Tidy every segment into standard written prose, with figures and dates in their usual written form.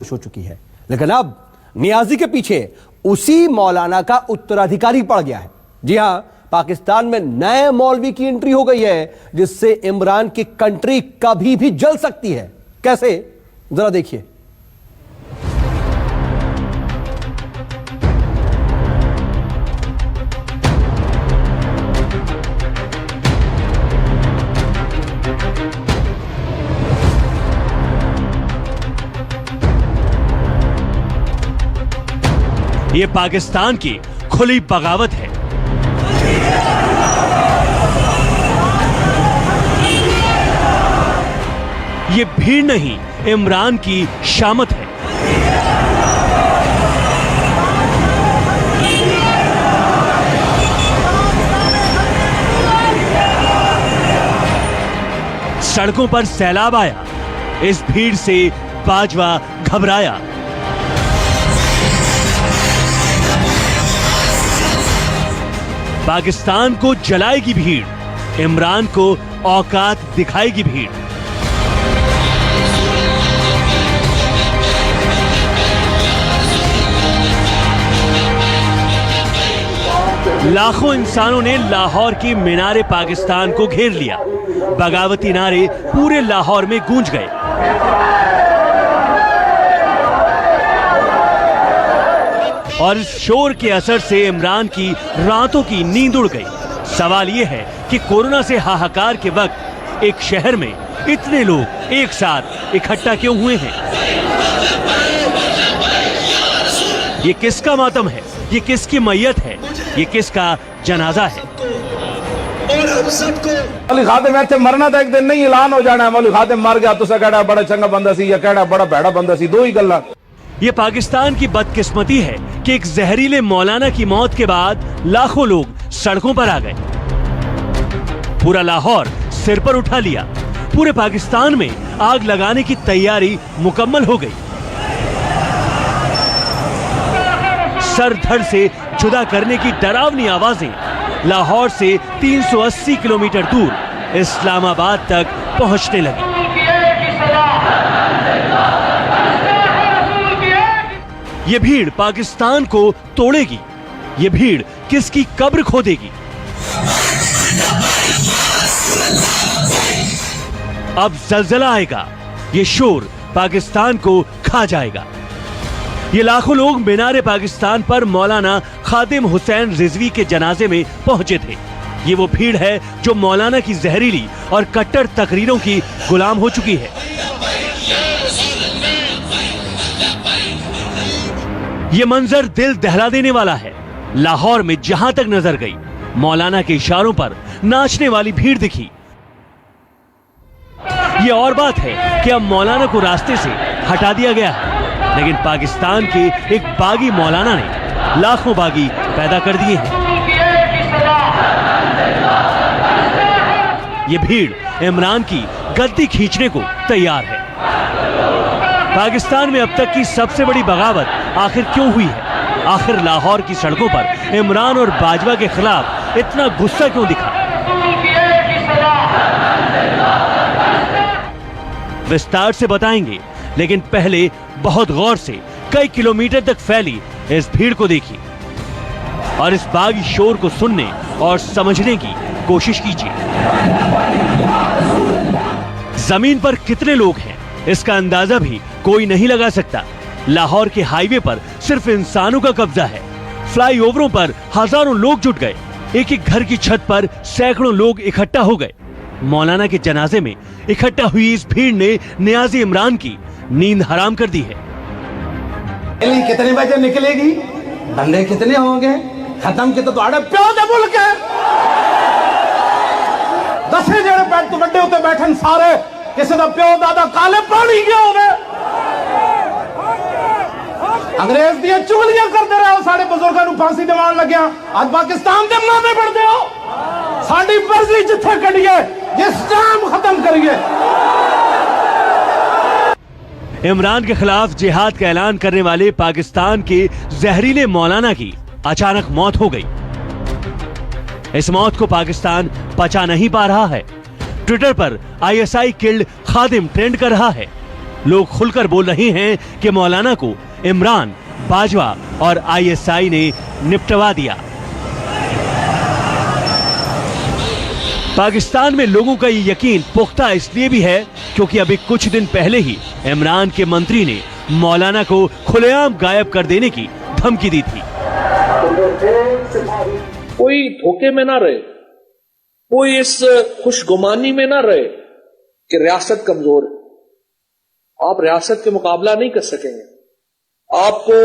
खामोश हो चुकी है। लेकिन अब नियाजी के पीछे उसी मौलाना का उत्तराधिकारी पड़ गया है। जी हां, पाकिस्तान में नए मौलवी की एंट्री हो गई है, जिससे इमरान की कंट्री कभी भी जल सकती है। कैसे, जरा देखिए। ये पाकिस्तान की खुली बगावत है। ये भीड़ नहीं, इमरान की शामत है। सड़कों पर सैलाब आया। इस भीड़ से बाजवा घबराया। पाकिस्तान को जलाएगी भीड़, इमरान को औकात दिखाएगी भीड़। लाखों इंसानों ने लाहौर की मीनारे पाकिस्तान को घेर लिया। बगावती नारे पूरे लाहौर में गूंज गए। और इस शोर के असर से इमरान की रातों की नींद उड़ गई। सवाल यह है कि कोरोना से हाहाकार के वक्त एक शहर में इतने लोग एक साथ इकट्ठा क्यों हुए हैं? ये किसका मातम है? ये किसकी मैयत है? ये किसका जनाजा है? मौलवी खादिम इत्थे मरना तो एक दिन नहीं, ऐलान हो जाना है मौलवी खादिम मर गया, तुसा कहड़ा बड़ा चंगा बंदा सी या कहड़ा बड़ा भैड़ा बंदा सी, दो ही गल्लां। ये पाकिस्तान की बदकिस्मती है कि एक जहरीले मौलाना की मौत के बाद लाखों लोग सड़कों पर आ गए। पूरा लाहौर सिर पर उठा लिया। पूरे पाकिस्तान में आग लगाने की तैयारी मुकम्मल हो गई। सर धड़ से जुदा करने की डरावनी आवाजें लाहौर से 380 किलोमीटर दूर इस्लामाबाद तक पहुंचने लगी। ये भीड़ पाकिस्तान को तोड़ेगी। ये भीड़ किसकी कब्र खोदेगी? अब जलजला आएगा। ये शोर पाकिस्तान को खा जाएगा। ये लाखों लोग मीनारे पाकिस्तान पर मौलाना खादिम हुसैन रिजवी के जनाजे में पहुंचे थे। ये वो भीड़ है जो मौलाना की जहरीली और कट्टर तकरीरों की गुलाम हो चुकी है। ये मंजर दिल दहला देने वाला है। लाहौर में जहां तक नजर गई, मौलाना के इशारों पर नाचने वाली भीड़ दिखी। ये और बात है कि अब मौलाना को रास्ते से हटा दिया गया है, लेकिन पाकिस्तान के एक बागी मौलाना ने लाखों बागी पैदा कर दिए हैं। ये भीड़ इमरान की गद्दी खींचने को तैयार है। पाकिस्तान में अब तक की सबसे बड़ी बगावत आखिर क्यों हुई है? आखिर लाहौर की सड़कों पर इमरान और बाजवा के खिलाफ इतना गुस्सा क्यों दिखा? विस्तार से बताएंगे, लेकिन पहले बहुत गौर से कई किलोमीटर तक फैली इस भीड़ को देखिए और इस बागी शोर को सुनने और समझने की कोशिश कीजिए। जमीन पर कितने लोग हैं, इसका अंदाजा भी कोई नहीं लगा सकता। लाहौर के हाईवे पर सिर्फ इंसानों का कब्जा है। फ्लाईओवरों पर हजारों लोग जुट गए। एक एक घर की छत पर सैकड़ों लोग इकट्ठा हो गए। मौलाना के जनाजे में इकट्ठा हुई इस भीड़ ने नियाजी इमरान की नींद हराम कर दी है। कितने बजे निकलेगी? बंदे कितने होंगे? खत्म के तो प्यो दे मुल्क है। 10 जने बैठ तो बड़े होते बैठन सारे, किसी का प्यो दादा काले पानी गया होवे। अंग्रेज दिया चुगलियां करते रहे, साढ़े बुजुर्गों को फांसी दिवान लग्या। आज पाकिस्तान के नामे पढ़ते हो। साड़ी मर्जी जिथे करिए, जिस टाइम खत्म करिए। इमरान के खिलाफ जिहाद का ऐलान करने वाले पाकिस्तान के जहरीले मौलाना की अचानक मौत हो गई। इस मौत को पाकिस्तान पचा नहीं पा रहा है। ट्विटर पर ISI किल्ड खादिम ट्रेंड कर रहा है। लोग खुलकर बोल रहे हैं कि मौलाना को इमरान, बाजवा और आईएसआई ने निपटवा दिया। पाकिस्तान में लोगों का ये यकीन पुख्ता इसलिए भी है क्योंकि अभी कुछ दिन पहले ही इमरान के मंत्री ने मौलाना को खुलेआम गायब कर देने की धमकी दी थी। कोई धोखे में ना रहे, कोई इस खुशगुमानी में ना रहे कि रियासत कमजोर है। आप रियासत के मुकाबला नहीं कर सकेंगे, आपको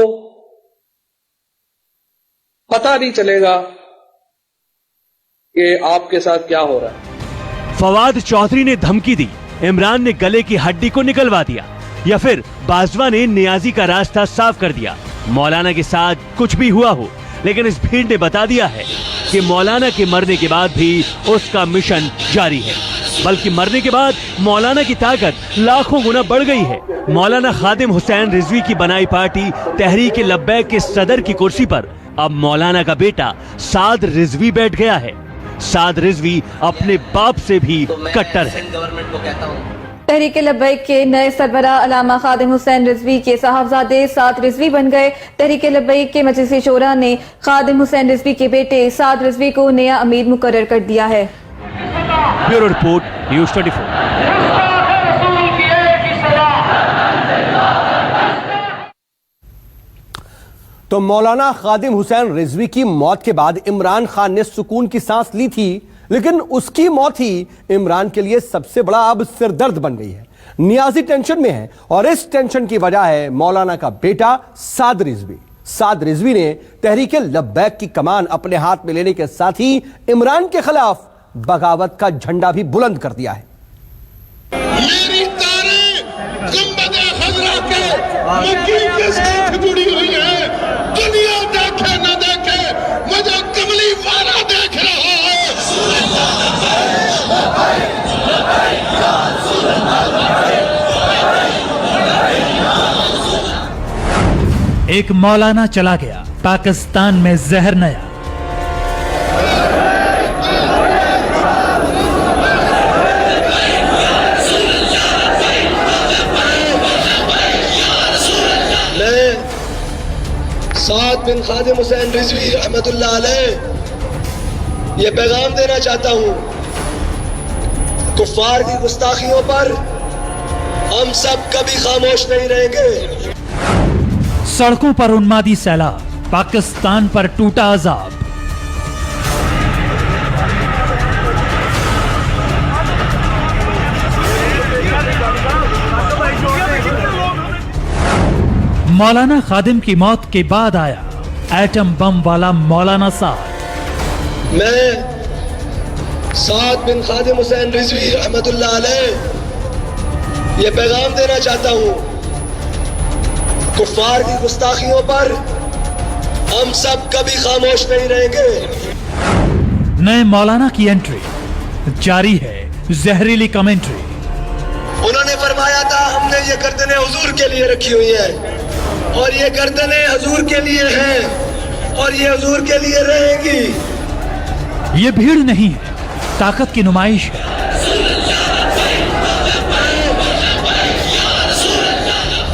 पता नहीं चलेगा कि आपके साथ क्या हो रहा है। फवाद चौधरी ने धमकी दी, इमरान ने गले की हड्डी को निकलवा दिया, या फिर बाजवा ने नियाजी का रास्ता साफ कर दिया। मौलाना के साथ कुछ भी हुआ हो, लेकिन इस भीड़ ने बता दिया है कि मौलाना के मरने के बाद भी उसका मिशन जारी है, बल्कि मरने के बाद मौलाना की ताकत लाखों गुना बढ़ गई है। मौलाना खादिम हुसैन रिजवी की बनाई पार्टी तहरीक लब्बैक के सदर की कुर्सी पर अब मौलाना का बेटा साद रिजवी बैठ गया है। साद रिजवी अपने बाप से भी कट्टर है। तहरीक लब्बैक के नए सरबराह अल्लामा खादिम हुसैन रिजवी के साहबजादे साद रिजवी बन गए। तहरीक लब्बैक के मजलिस शोरा ने खादिम हुसैन रिजवी के बेटे साद रिजवी को नया अमीर मुकर्रर कर दिया है। Bureau report, news 24। तो मौलाना खादिम हुसैन रिजवी की मौत के बाद इमरान खान ने सुकून की सांस ली थी, लेकिन उसकी मौत ही इमरान के लिए सबसे बड़ा अब सिरदर्द बन गई है। नियाजी टेंशन में है और इस टेंशन की वजह है मौलाना का बेटा साद रिजवी। साद रिजवी ने तहरीक लब्बैक की कमान अपने हाथ में लेने के साथ ही इमरान के खिलाफ बगावत का झंडा भी बुलंद कर दिया है। मेरी तारीख गुंबद खजरा के मकीन के साथ जुड़ी हुई है। दुनिया देखे न देखे, मुझे कमली वाला देख रहा है। एक मौलाना चला गया, पाकिस्तान में जहर नया। साद बिन खादिम हुसैन रिजवी रहमतुल्लाह अलैह ये पैगाम देना चाहता हूं, कुफ्फार की गुस्ताखियों पर हम सब कभी खामोश नहीं रहेंगे। सड़कों पर उन्मादी सैलाब, पाकिस्तान पर टूटा अजाब। मौलाना खादिम की मौत के बाद आया एटम बम वाला मौलाना साद। मैं साद बिन खादिम हुसैन रिजवी रहमतुल्लाह अलैह ये पैगाम देना चाहता हूं, कुफ्फार की गुस्ताखियों पर हम सब कभी खामोश नहीं रहेंगे। नए मौलाना की एंट्री, जारी है जहरीली कमेंट्री। उन्होंने फरमाया था हमने ये गर्दनें हुजूर के लिए रखी हुई है और ये गर्दनें हुजूर के लिए हैं और ये हुजूर के लिए रहेगी। ये भीड़ नहीं है, ताकत की नुमाइश है।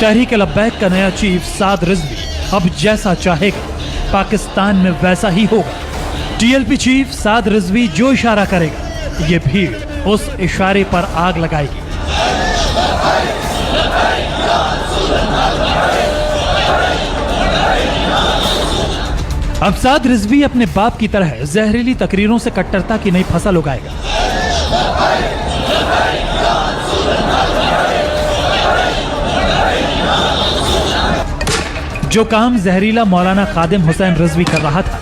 तहरीक लब्बैक का नया चीफ साद रिजवी अब जैसा चाहेगा पाकिस्तान में वैसा ही होगा। टीएलपी चीफ साद रिजवी जो इशारा करेगा, ये भीड़ उस इशारे पर आग लगाएगी। अब साद रिजवी अपने बाप की तरह जहरीली तकरीरों से कट्टरता की नई फसल उगाएगा। जो काम जहरीला मौलाना खादिम हुसैन रिजवी कर रहा था,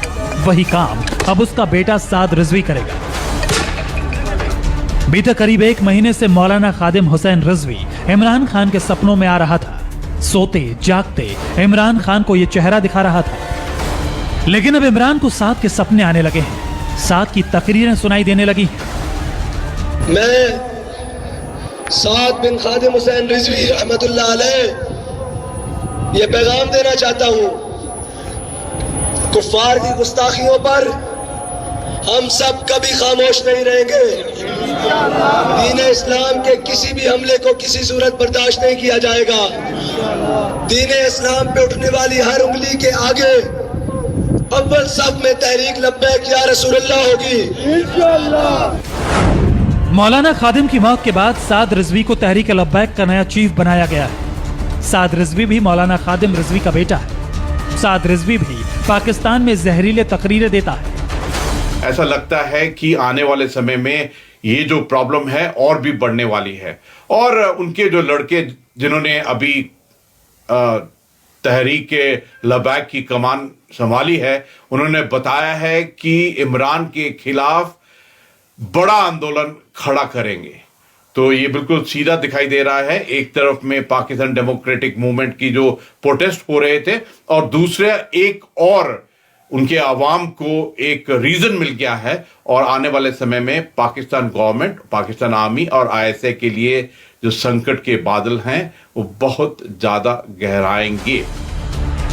वही काम अब उसका बेटा साद रिजवी करेगा। बीते करीब 1 महीने से मौलाना खादिम हुसैन रिजवी इमरान खान के सपनों में आ रहा था। सोते जागते इमरान खान को यह चेहरा दिखा रहा था, लेकिन अब इमरान को साद के सपने आने लगे हैं, साद की तकरीरें सुनाई देने लगी। मैं साद बिन खादिम हुसैन रिजवी रहमतुल्लाह अलैह ये पैगाम देना चाहता हूं, कुफ्फार की गुस्ताखियों पर हम सब कभी खामोश नहीं रहेंगे। दीन इस्लाम के किसी भी हमले को किसी सूरत बर्दाश्त नहीं किया जाएगा। दीन इस्लाम पे उठने वाली हर उंगली के आगे अव्वल सफ में तहरीक लब्बैक या रसूलुल्लाह होगी इंशाअल्लाह। मौलाना खादिम की मौत के बाद साद रिजवी को तहरीक लब्बैक का नया चीफ बनाया गया है। साद रिजवी भी मौलाना खादिम रिजवी का बेटा है। साद रिजवी भी पाकिस्तान में जहरीले तकरीरें देता है। ऐसा लगता है कि आने वाले समय में ये जो प्रॉब्लम है और भी बढ़ने वाली है। और उनके जो लड़के जिन्होंने अभी तहरीक लब्बैक की कमान संभाली है, उन्होंने बताया है कि इमरान के खिलाफ बड़ा आंदोलन खड़ा करेंगे। तो ये बिल्कुल सीधा दिखाई दे रहा है। एक तरफ में पाकिस्तान डेमोक्रेटिक मूवमेंट की जो प्रोटेस्ट हो रहे थे और दूसरे एक और उनके अवाम को एक रीजन मिल गया है और आने वाले समय में पाकिस्तान गवर्नमेंट, पाकिस्तान आर्मी और आईएसआई के लिए जो संकट के बादल हैं वो बहुत ज्यादा गहराएंगे।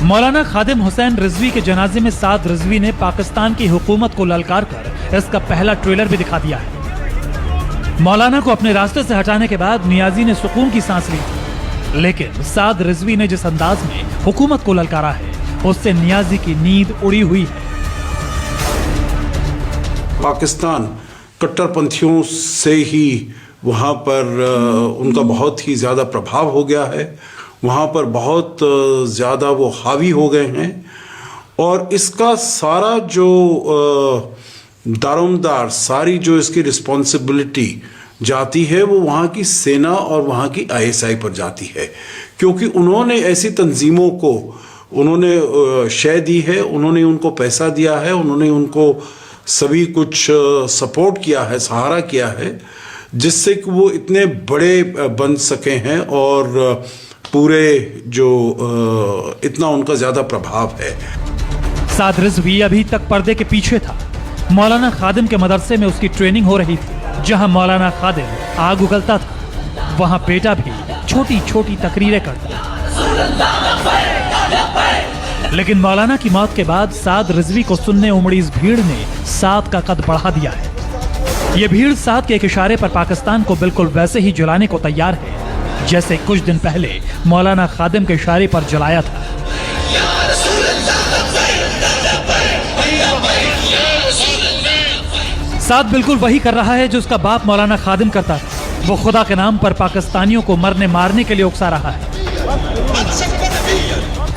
मौलाना खादिम हुसैन रिजवी के जनाजे में साद रिजवी ने पाकिस्तान की हुकूमत को ललकार कर इसका पहला ट्रेलर भी दिखा दिया है। मौलाना को अपने रास्ते से हटाने के बाद नियाजी ने सुकून की सांस ली थी, लेकिन साद रिजवी ने जिस अंदाज में हुकूमत को ललकारा है उससे नियाजी की नींद उड़ी हुई है। पाकिस्तान कट्टरपंथियों से ही वहाँ पर उनका बहुत ही ज़्यादा प्रभाव हो गया है। वहाँ पर बहुत ज़्यादा वो हावी हो गए हैं और इसका सारा जो दारोमदार, सारी जो इसकी रिस्पॉन्सिबिलिटी जाती है वो वहाँ की सेना और वहाँ की आईएसआई पर जाती है, क्योंकि उन्होंने ऐसी तंजीमों को उन्होंने शय दी है, उन्होंने उनको पैसा दिया है, उन्होंने उनको सभी कुछ सपोर्ट किया है, सहारा किया है, जिससे कि वो इतने बड़े बन सके हैं और पूरे जो इतना उनका ज़्यादा प्रभाव है। साद रिजवी अभी तक पर्दे के पीछे था। मौलाना खादिम के मदरसे में उसकी ट्रेनिंग हो रही थी। जहां मौलाना खादिम आग उगलता था, वहां बेटा भी छोटी छोटी तकरीरें करता। लेकिन मौलाना की मौत के बाद साद रिजवी को सुनने उमड़ी इस भीड़ ने साद का कद बढ़ा दिया है। ये भीड़ साद के एक इशारे पर पाकिस्तान को बिल्कुल वैसे ही जलाने को तैयार है जैसे कुछ दिन पहले मौलाना खादिम के इशारे पर जलाया था। साद बिल्कुल वही कर रहा है जो उसका बाप मौलाना खादिम करता था। वो खुदा के नाम पर पाकिस्तानियों को मरने मारने के लिए उकसा रहा है।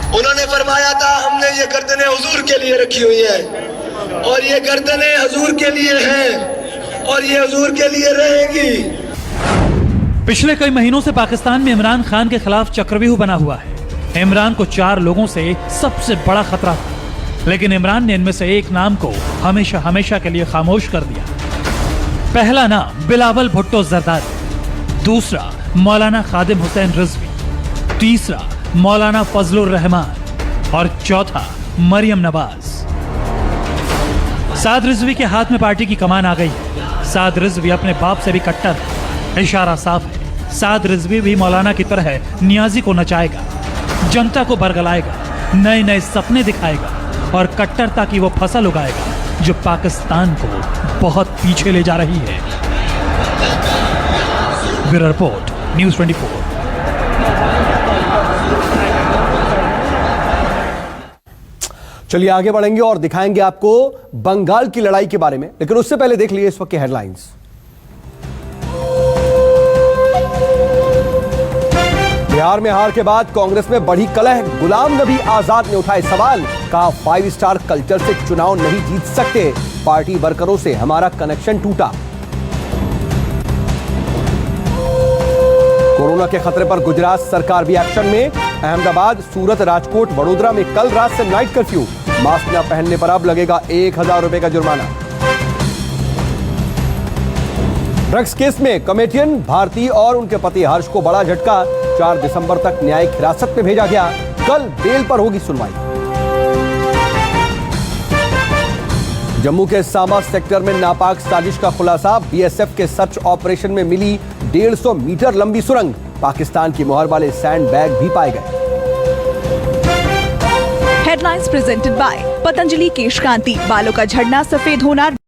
उन्होंने फरमाया था हमने ये गर्दनें हुजूर के लिए रखी हुई है और ये गर्दनें हुजूर के लिए हैं और ये हुजूर के लिए रहेंगी। पिछले कई महीनों से पाकिस्तान में इमरान खान के खिलाफ चक्रव्यूह बना हुआ है। इमरान को 4 लोगों से सबसे बड़ा खतरा था, लेकिन इमरान ने इनमें से एक नाम को हमेशा हमेशा के लिए खामोश कर दिया। पहला नाम बिलावल भुट्टो जरदारी, दूसरा मौलाना खादिम हुसैन रिजवी, तीसरा मौलाना फजलुर रहमान और चौथा मरियम नवाज। साद रिजवी के हाथ में पार्टी की कमान आ गई है। साद रिजवी अपने बाप से भी कट्टर है। इशारा साफ है, साद रिजवी भी मौलाना की तरह नियाजी को नचाएगा, जनता को बरगलाएगा, नए नए सपने दिखाएगा और कट्टरता की वो फसल उगाएगा जो पाकिस्तान को बहुत पीछे ले जा रही है। Bureau report, news 24। चलिए आगे बढ़ेंगे और दिखाएंगे आपको बंगाल की लड़ाई के बारे में, लेकिन उससे पहले देख लीजिए इस वक्त की हेडलाइंस। बिहार में हार के बाद कांग्रेस में बढ़ी कलह। गुलाम नबी आजाद ने उठाए सवाल, कहा 5 स्टार कल्चर से चुनाव नहीं जीत सकते, पार्टी वर्करों से हमारा कनेक्शन टूटा। कोरोना के खतरे पर गुजरात सरकार भी एक्शन में। अहमदाबाद, सूरत, राजकोट, वडोदरा में कल रात से नाइट कर्फ्यू। मास्क न पहनने पर अब लगेगा 1000 रुपए का जुर्माना। ड्रग्स केस में कॉमेडियन भारती और उनके पति हर्ष को बड़ा झटका। 4 दिसंबर तक न्यायिक हिरासत में भेजा गया, कल बेल पर होगी सुनवाई। जम्मू के सामा सेक्टर में नापाक साजिश का खुलासा। बीएसएफ के सर्च ऑपरेशन में मिली 150 मीटर लंबी सुरंग। पाकिस्तान की मोहर वाले सैंड बैग भी पाए गए। हेडलाइंस प्रेजेंटेड बाय पतंजलि केश कांति। बालों का झड़ना, सफेद होना,